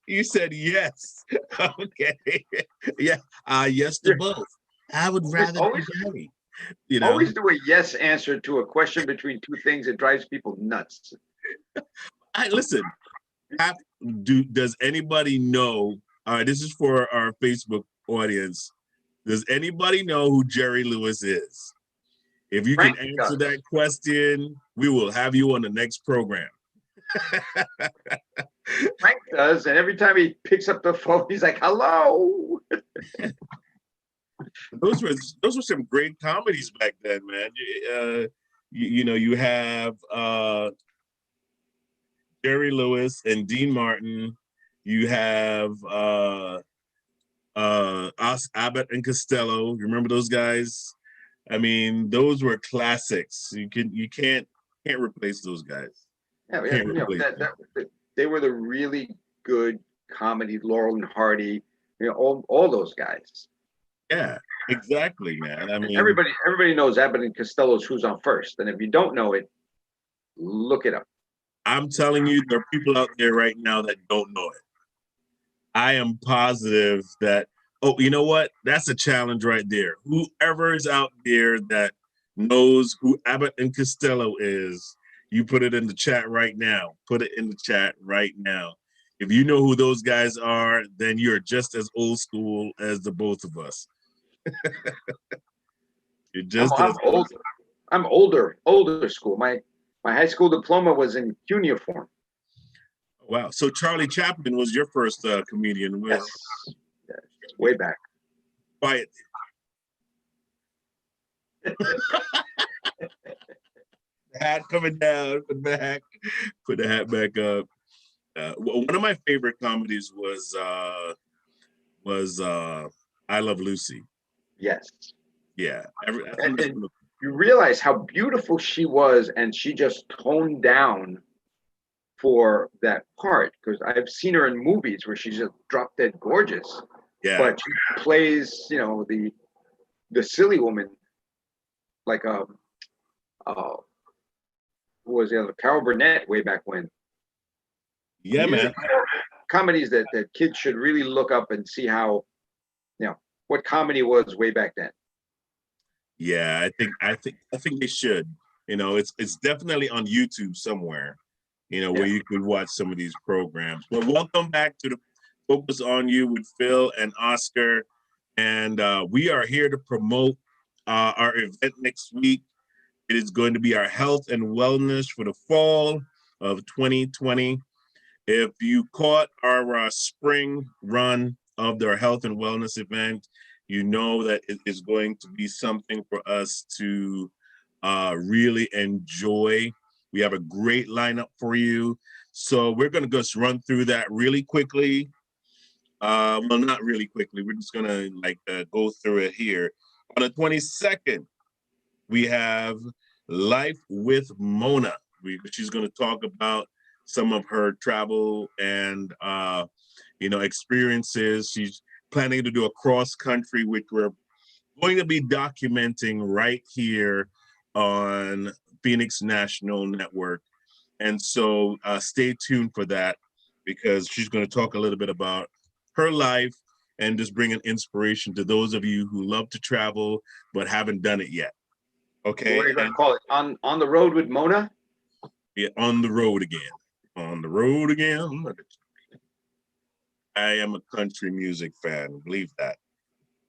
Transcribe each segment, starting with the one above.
You said yes. Okay. Yeah. Yes to Yeah. both. I would Always, rather be always, Jerry. You know, always do a yes answer to a question between two things. It drives people nuts. I listen. Have, does anybody know? All right, this is for our Facebook audience. Does anybody know who Jerry Lewis is? If you can Frank answer does. that question, we will have you on the next program. Frank does, and every time he picks up the phone, he's like, "Hello." Those were some great comedies back then, man. You know, you have Jerry Lewis and Dean Martin. You have Abbott and Costello. You remember those guys? I mean, those were classics. You can't replace those guys. Yeah, yeah, Can't replace them. they were the really good comedy. Laurel and Hardy, all those guys. Yeah, exactly, man. I And mean, everybody knows Abbott and Costello's Who's on First. And if you don't know it, look it up. I'm telling you, there are people out there right now that don't know it. I am positive that, oh, you know what? That's a challenge right there. Whoever is out there that knows who Abbott and Costello is, you put it in the chat right now. Put it in the chat right now. If you know who those guys are, then you're just as old school as the both of us. You're I'm, just I'm as old. old. I'm older school. My high school diploma was in cuneiform. Wow. So Charlie Chaplin was your first comedian. Yes, yes, way back. Quiet. Hat coming down, put the hat back up. One of my favorite comedies was I Love Lucy. Yes, Yeah, I think that's and one of, you realize how beautiful she was, and she just toned down for that part because I've seen her in movies where she's just drop dead gorgeous, yeah, but she plays, the silly woman like uh, who was the other Carol Burnett way back when. yeah, These are man. comedies that kids should really look up and see how, what comedy was way back then. Yeah, I think they should. You know, it's definitely on YouTube somewhere. You know, where Yeah. you could watch some of these programs. But welcome back to the Focus on You with Phil and Oscar, and we are here to promote our event next week. It is going to be our health and wellness for the fall of 2020. If you caught our spring run of their health and wellness event, you know that it is going to be something for us to really enjoy. We have a great lineup for you. So we're going to just run through that really quickly. Well, not really quickly. We're just going to go through it here. On the 22nd, we have Life with Mona. She's going to talk about some of her travel and experiences. She's planning to do a cross country, which we're going to be documenting right here on Phoenix National Network. And so stay tuned for that because she's going to talk a little bit about her life and just bring an inspiration to those of you who love to travel but haven't done it yet. What Okay. are you going to call it? On the road with Mona? Yeah, on the road again. On the road again. I am a country music fan. Believe that.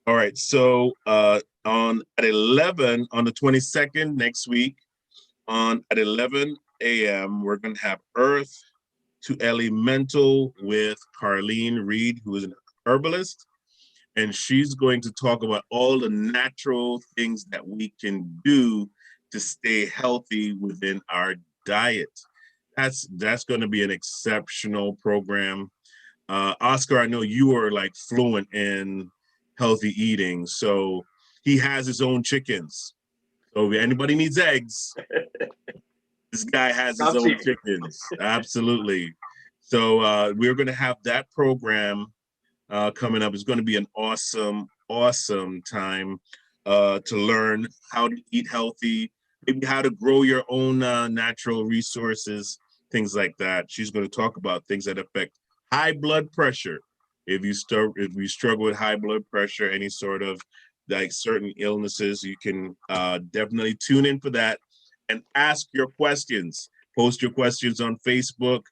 All right. So on at 11 on the 22nd next week, at 11 a.m., we're gonna have Earth to Elemental with Carlene Reed, who is an herbalist, and she's going to talk about all the natural things that we can do to stay healthy within our diet. That's going to be an exceptional program. Oscar, I know you are like fluent in healthy eating, so he has his own chickens. So if anybody needs eggs, this guy has his Come see own me. chickens. Absolutely. So we're going to have that program coming up. It's going to be an awesome time to learn how to eat healthy, maybe how to grow your own natural resources things like that. She's going to talk about things that affect high blood pressure. If you struggle with high blood pressure, any sort of like certain illnesses, you can definitely tune in for that and ask your questions. Post your questions on Facebook.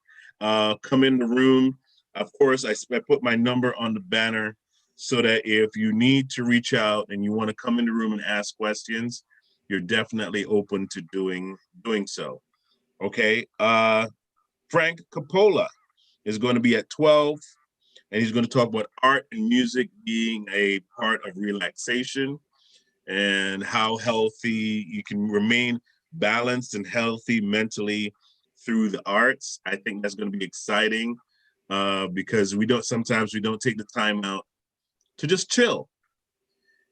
Come in the room. Of course, I put my number on the banner so that if you need to reach out and you want to come in the room and ask questions, you're definitely open to doing so. Okay. Frank Coppola is going to be at 12, and he's going to talk about art and music being a part of relaxation and how healthy you can remain balanced and healthy mentally through the arts. I think that's going to be exciting because sometimes we don't take the time out to just chill.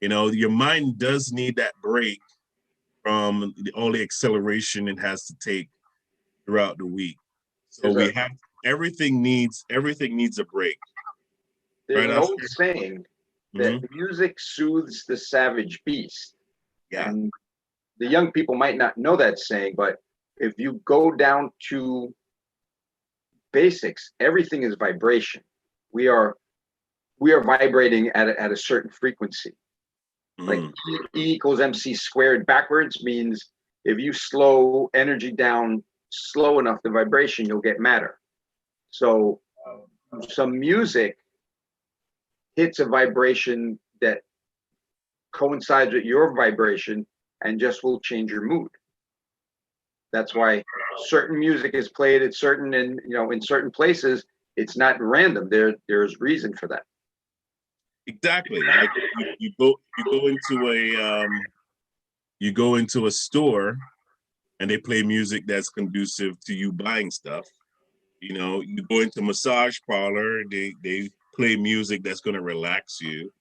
You know, your mind does need that break from all the acceleration it has to take throughout the week. So everything needs a break. There's Right, an old Oscar? saying that music soothes the savage beast. Yeah. And the young people might not know that saying, but if you go down to basics, everything is vibration. We are vibrating at a certain frequency. Like E equals MC squared backwards means if you slow energy down slow enough, the vibration, you'll get matter. So some music hits a vibration that coincides with your vibration and just will change your mood. That's why certain music is played at certain, and in certain places, it's not random. There's reason for that. Exactly. Like you go into a store and they play music that's conducive to you buying stuff. You know, you go into a massage parlor, they play music that's going to relax you.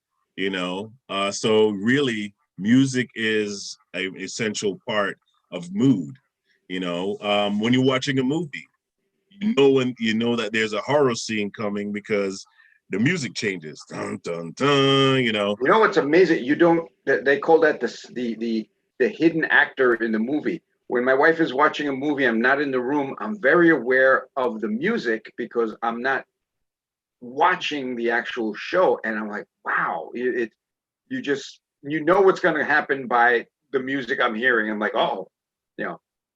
So really, music is an essential part of mood. When you're watching a movie, you know that there's a horror scene coming because the music changes. Dun dun dun. You know what's amazing? They call that the hidden actor in the movie. When my wife is watching a movie, I'm not in the room. I'm very aware of the music because I'm not watching the actual show, and I'm like, wow, you know what's going to happen by the music I'm hearing. I'm like, oh,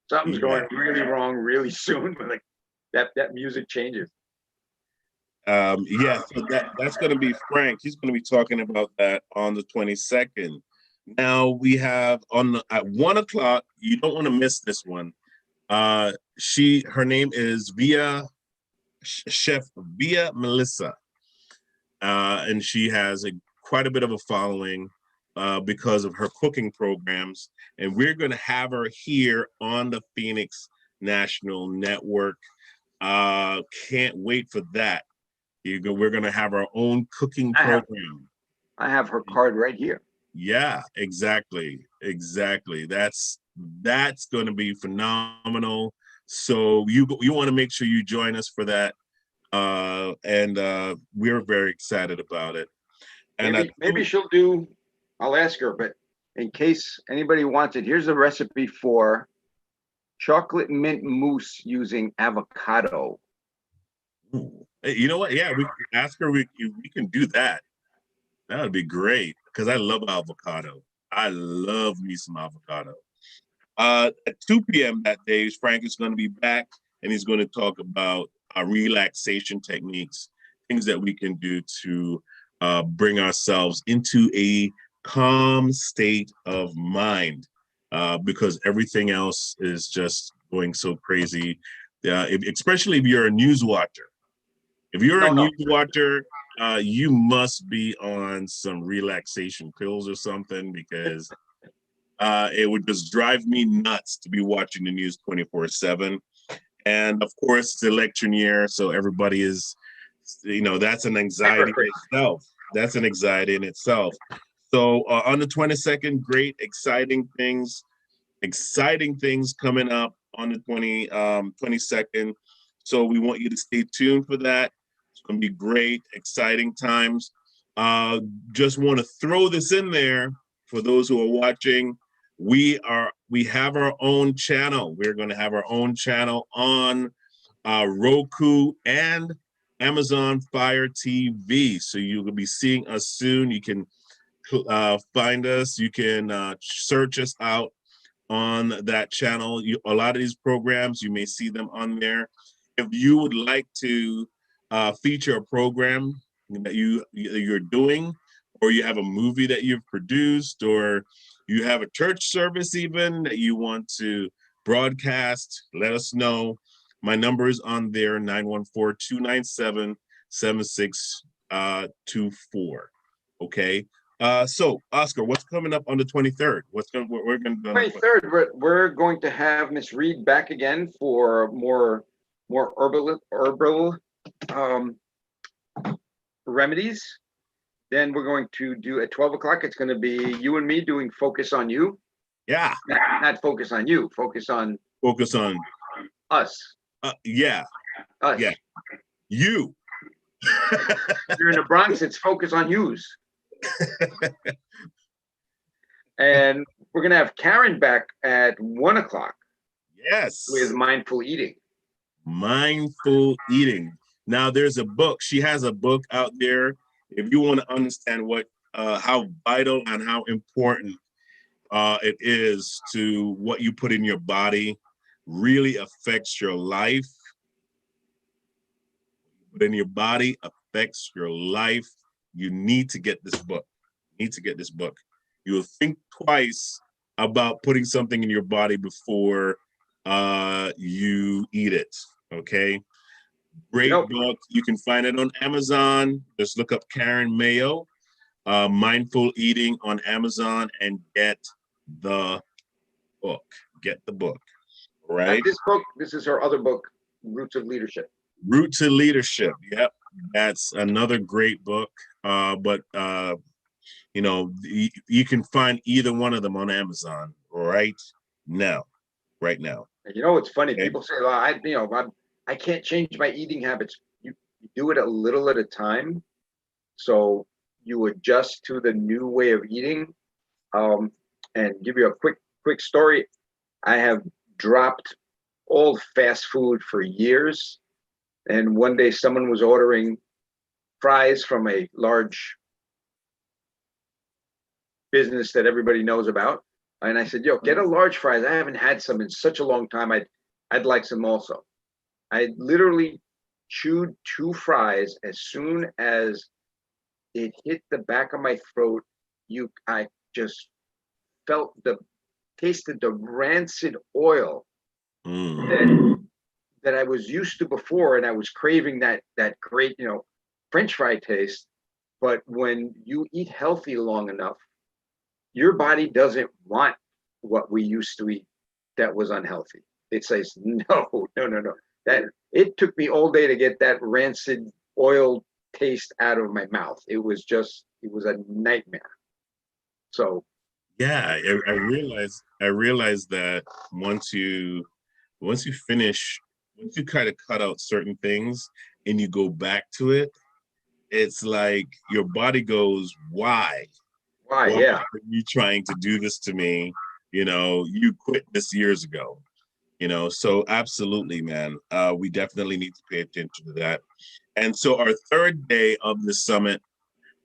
something's going really wrong really soon. Like that music changes. So that's going to be Frank. He's going to be talking about that on the 22nd. Now we have at 1 o'clock. You don't want to miss this one. Her name is Chef Via Melissa, and she has quite a bit of a following because of her cooking programs. And we're going to have her here on the Phoenix National Network. Can't wait for that. We're going to have our own cooking program. I have her card right here. Yeah, exactly. That's going to be phenomenal. So you want to make sure you join us for that. And we're very excited about it. And maybe she'll do, I'll ask her, but in case anybody wants it, here's a recipe for chocolate mint mousse using avocado. You know what? Yeah, we can ask her. We can do that. That would be great because I love avocado. I love me some avocado. At 2 p.m. that day, Frank is going to be back and he's going to talk about relaxation techniques, things that we can do to bring ourselves into a calm state of mind because everything else is just going so crazy, especially if you're a news watcher. If you're a news watcher, you must be on some relaxation pills or something because it would just drive me nuts to be watching the news 24/7. And of course, it's election year, so everybody is, that's an anxiety in itself. That's an anxiety in itself. So on the 22nd, great, exciting things coming up on the 22nd. So we want you to stay tuned for that. It's going to be great, exciting times. Just want to throw this in there for those who are watching. We have our own channel. We're going to have our own channel on Roku, and Amazon Fire TV. So you will be seeing us soon. You can find us. You can search us out on that channel. A lot of these programs, you may see them on there. If you would like to feature a program that you're doing, or you have a movie that you've produced, or you have a church service even that you want to broadcast, let us know. My number is on there, 914-297-7624. Okay. So Oscar, what's coming up on the 23rd? We're going to 23rd, we're going to have Miss Reed back again for more herbal remedies. Then we're going to do at 12 o'clock. It's going to be you and me doing Focus on You. Yeah. Not Focus on You. Focus on us. Yeah. Us. Yeah. You. You're in the Bronx. It's Focus on Yous. And we're going to have Karen back at 1 o'clock. Yes. With Mindful Eating. Mindful Eating. Now there's a book. She has a book out there. If you want to understand how vital and how important it is to what you put in your body, really affects your life. What in your body affects your life. You need to get this book. You'll think twice about putting something in your body before you eat it. Okay. Great book. You can find it on Amazon. Just look up Karen Mayo, Mindful Eating on Amazon, and get the book. All right. This is her other book, Roots of Leadership. Roots of Leadership. Yep. That's another great book. But you can find either one of them on Amazon right now. You know what's funny? Okay. People say, "Well, I can't change my eating habits." You do it a little at a time, so you adjust to the new way of eating. And give you a quick story. I have dropped all fast food for years, and one day someone was ordering fries from a large business that everybody knows about, and I said, "Yo, get a large fries. I haven't had some in such a long time. I'd like some also." I literally chewed 2 fries. As soon as it hit the back of my throat, I just tasted the rancid oil that I was used to before, and I was craving that great, French fry taste. But when you eat healthy long enough, your body doesn't want what we used to eat that was unhealthy. It says, no. That it took me all day to get that rancid oil taste out of my mouth. It was a nightmare. So yeah, I realized that once you kind of cut out certain things and you go back to it, it's like your body goes, why? Yeah. Are you trying to do this to me? You quit this years ago. So absolutely, man. We definitely need to pay attention to that. And so our third day of the summit,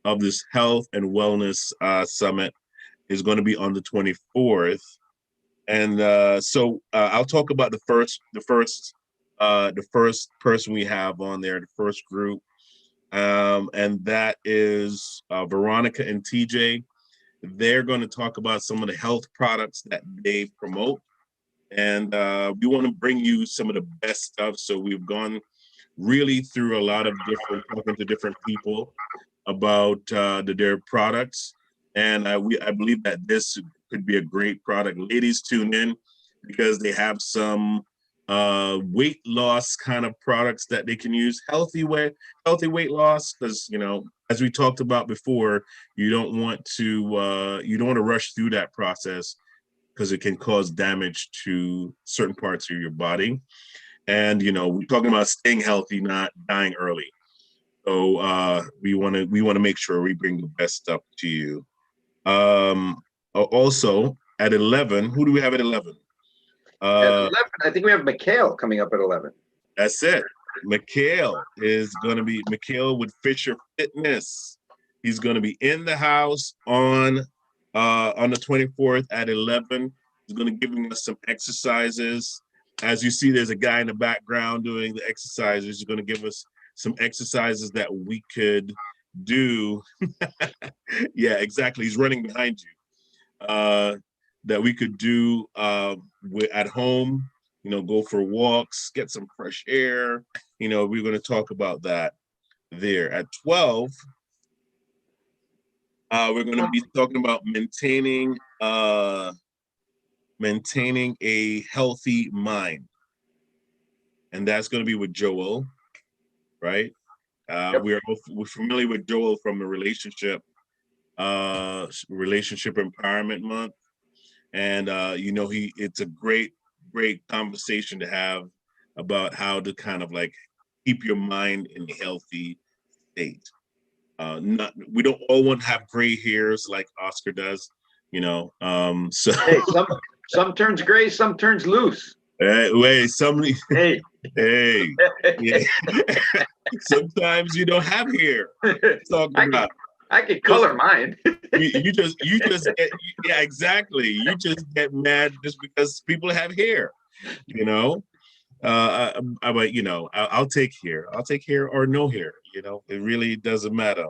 of this health and wellness summit, is going to be on the 24th. And so I'll talk about the first person we have on there, the first group. And that is Veronica and TJ. They're going to talk about some of the health products that they promote. And we want to bring you some of the best stuff. So we've gone really through a lot of talking to different people about their products. And I believe that this could be a great product. Ladies, tune in because they have some weight loss kind of products that they can use. Healthy weight loss, because as we talked about before, you don't want to rush through that process because it can cause damage to certain parts of your body. And we're talking about staying healthy, not dying early. So we want to make sure we bring the best stuff to you. Also at 11, who do we have at 11? At 11, I think we have Mikhail coming up at 11. That's it. Mikhail is going to be Mikhail with Fisher Fitness. He's going to be in the house on the 24th at 11. He's going to be giving us some exercises. As you see, there's a guy in the background doing the exercises. He's going to give us some exercises that we could do. Yeah, exactly. He's running behind you. That we could do at home, go for walks, get some fresh air. We're going to talk about that there. At 12, we're going to be talking about maintaining a healthy mind. And that's going to be with Joel, right? Yep. We're familiar with Joel from the relationship empowerment month. And it's a great conversation to have about how to kind of like keep your mind in a healthy state. We don't all want to have gray hairs like Oscar does, so Hey, some turns gray, some turns loose. Wait, somebody. Hey. Hey. Yeah. Sometimes you don't have hair. Talk about. I could color mine. you just get, yeah, exactly. You just get mad just because people have hair, I'll take hair. I'll take hair or no hair. It really doesn't matter.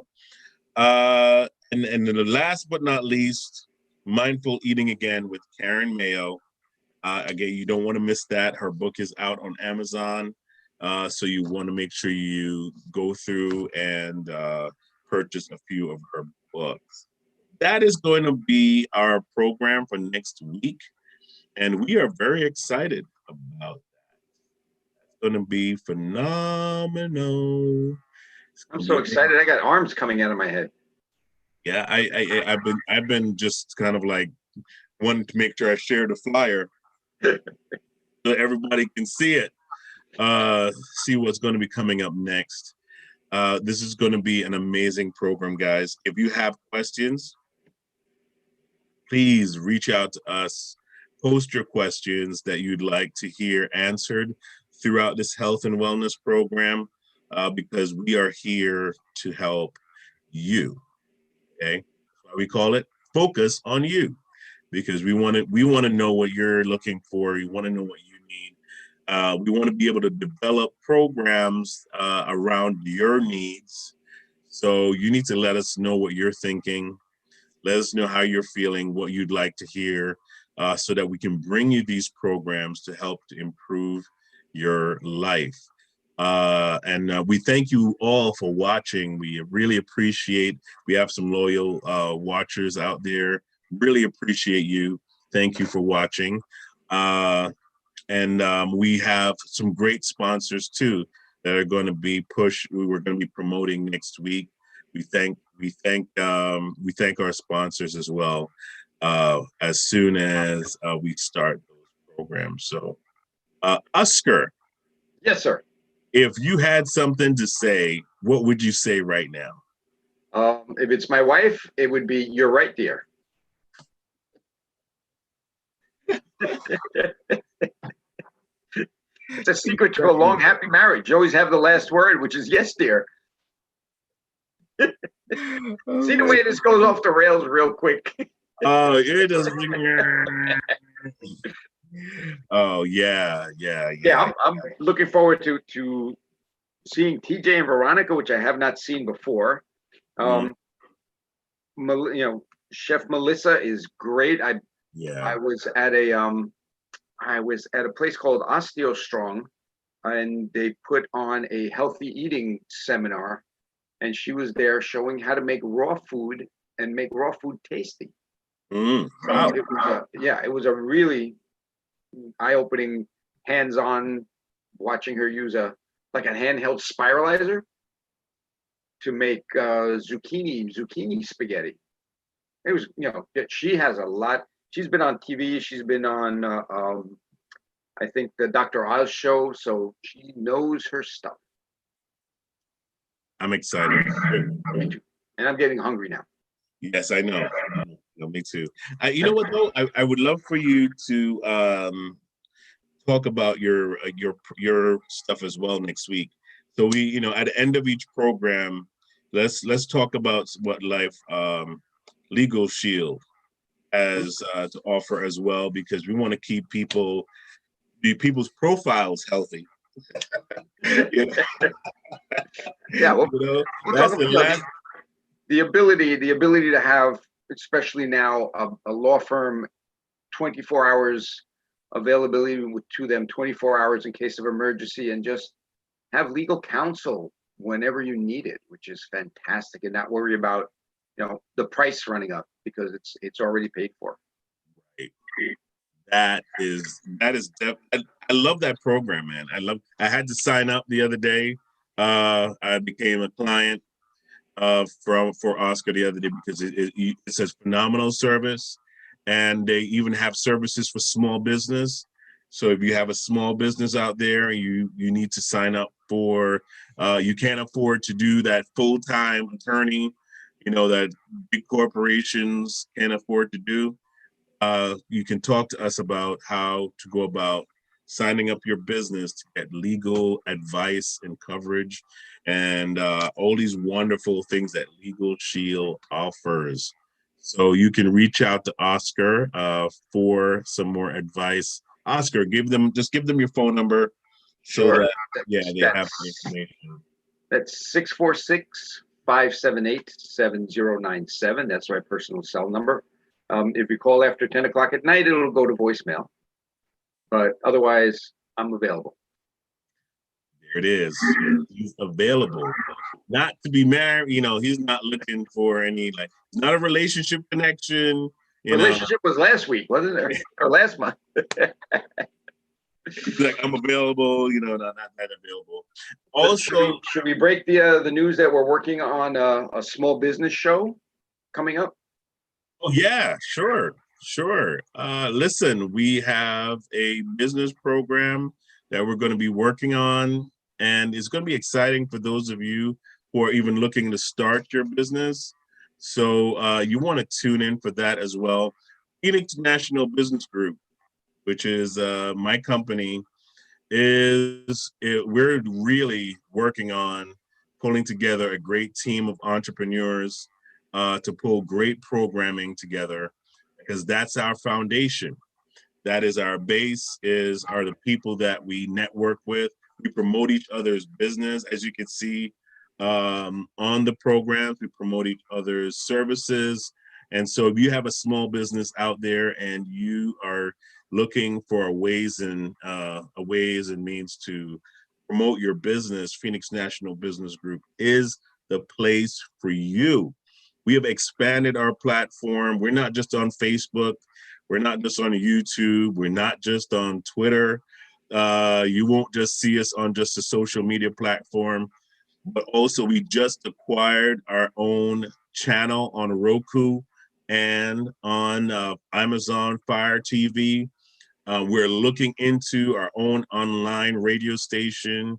And then the last but not least, mindful eating again with Karen Mayo. Again, you don't want to miss that. Her book is out on Amazon, so you want to make sure you go through and purchase a few of her books. That is going to be our program for next week, and we are very excited about that. It's going to be phenomenal. I'm so excited. I got arms coming out of my head. Yeah, I've been just kind of like wanting to make sure I share the flyer so everybody can see it. See what's going to be coming up next. This is going to be an amazing program, guys. If you have questions, please reach out to us. Post your questions that you'd like to hear answered throughout this health and wellness program, because we are here to help you. Okay, that's why we call it Focus on You, because we want to know what you're looking for. We want to know what you need. We want to be able to develop programs around your needs. So you need to let us know what you're thinking. Let us know how you're feeling, what you'd like to hear, so that we can bring you these programs to help to improve your life. And we thank you all for watching. We really appreciate, we have some loyal watchers out there. Really appreciate you. Thank you for watching. And we have some great sponsors too that are going to be we're going to be promoting next week. We thank our sponsors as well, as soon as we start those programs. So, Oscar. Yes, sir. If you had something to say, what would you say right now? If it's my wife, it would be, "You're right, dear." It's a secret to a long, happy marriage. You always have the last word, which is "yes, dear." See the way this goes off the rails real quick. Oh, it doesn't. Oh yeah. I'm looking forward to seeing TJ and Veronica, which I have not seen before. Chef Melissa is great. I was at a place called Osteo Strong, and they put on a healthy eating seminar, and she was there showing how to make raw food and make raw food tasty. Wow. It was a really eye-opening, hands-on, watching her use a handheld spiralizer to make zucchini spaghetti. It was, she has a lot. She's been on TV. She's been on, I think, the Dr. Oz show. So she knows her stuff. I'm excited. Me too. And I'm getting hungry now. Yes, I know. Me too. You know what though? I would love for you to talk about your stuff as well next week. So we, at the end of each program, let's talk about what life Legal Shield has to offer as well, because we want to keep people's profiles healthy. you know, Yeah, well, we're that's talking the last. the ability to have, especially now, a law firm 24 hours availability to them, 24 hours in case of emergency, and just have legal counsel whenever you need it, which is fantastic, and not worry about the price running up because it's already paid for. That is I love that program, man. I had to sign up the other day. I became a client for Oscar the other day because it says phenomenal service, and they even have services for small business. So if you have a small business out there, you need to sign up for. You can't afford to do that full-time attorney, that big corporations can't afford to do. You can talk to us about how to go about signing up your business to get legal advice and coverage and all these wonderful things that Legal Shield offers. So you can reach out to Oscar for some more advice. Oscar, give them your phone number. Sure. They have the information. That's 646-578-7097. That's my personal cell number. If you call after 10 o'clock at night, it'll go to voicemail. But otherwise, I'm available. There it is. He's available. Not to be married, he's not looking for any, not a relationship connection. Relationship was last week, wasn't it? Or last month. He's like, I'm available, not that available. Also, should we break the news that we're working on a small business show coming up? Oh yeah, sure. Listen, we have a business program that we're going to be working on, and it's going to be exciting for those of you who are even looking to start your business. So you want to tune in for that as well. Phoenix National Business Group, which is my company, we're really working on pulling together a great team of entrepreneurs to pull great programming together, because that's our foundation. That is our base, are the people that we network with. We promote each other's business. As you can see on the programs, we promote each other's services. And so if you have a small business out there and you are looking for ways and means to promote your business, Phoenix National Business Group is the place for you. We have expanded our platform. We're not just on Facebook. We're not just on YouTube. We're not just on Twitter. You won't just see us on just a social media platform, but also we just acquired our own channel on Roku and on Amazon Fire TV. We're looking into our own online radio station.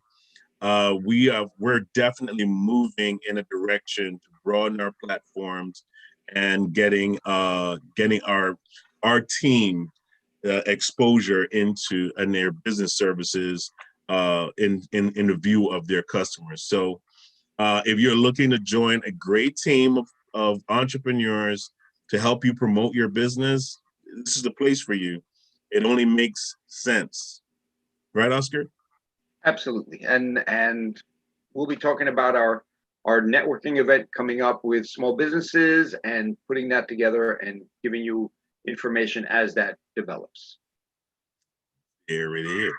We're definitely moving in a direction to broaden our platforms and getting our team exposure into and their business services in the view of their customers. So if you're looking to join a great team of entrepreneurs to help you promote your business, this is the place for you. It only makes sense. Right, Oscar? Absolutely. And we'll be talking about our networking event coming up with small businesses and putting that together and giving you information as that develops. There it is.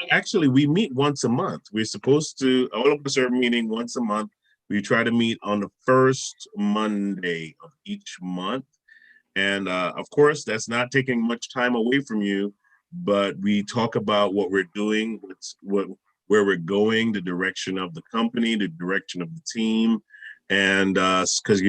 Actually, we meet once a month. We're supposed to, all of us are meeting once a month. We try to meet on the first Monday of each month. And of course, that's not taking much time away from you, but we talk about what we're doing, where we're going, the direction of the company, the direction of the team. And because,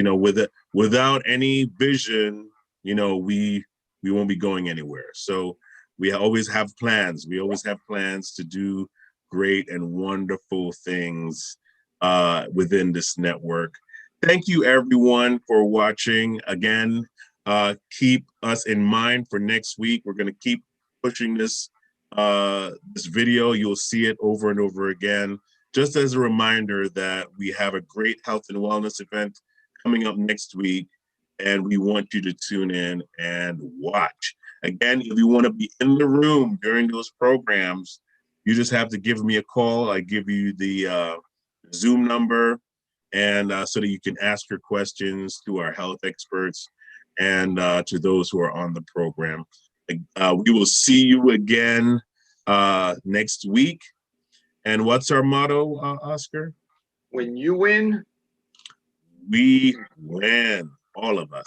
without any vision, we won't be going anywhere. So we always have plans. We always have plans to do great and wonderful things within this network. Thank you, everyone, for watching. Again, keep us in mind for next week. We're going to keep pushing this this video, you'll see it over and over again. Just as a reminder that we have a great health and wellness event coming up next week, and we want you to tune in and watch. Again, if you want to be in the room during those programs, you just have to give me a call. I give you the Zoom number, and so that you can ask your questions to our health experts and to those who are on the program. We will see you again next week. And what's our motto, Oscar? When you win, We win, all of us.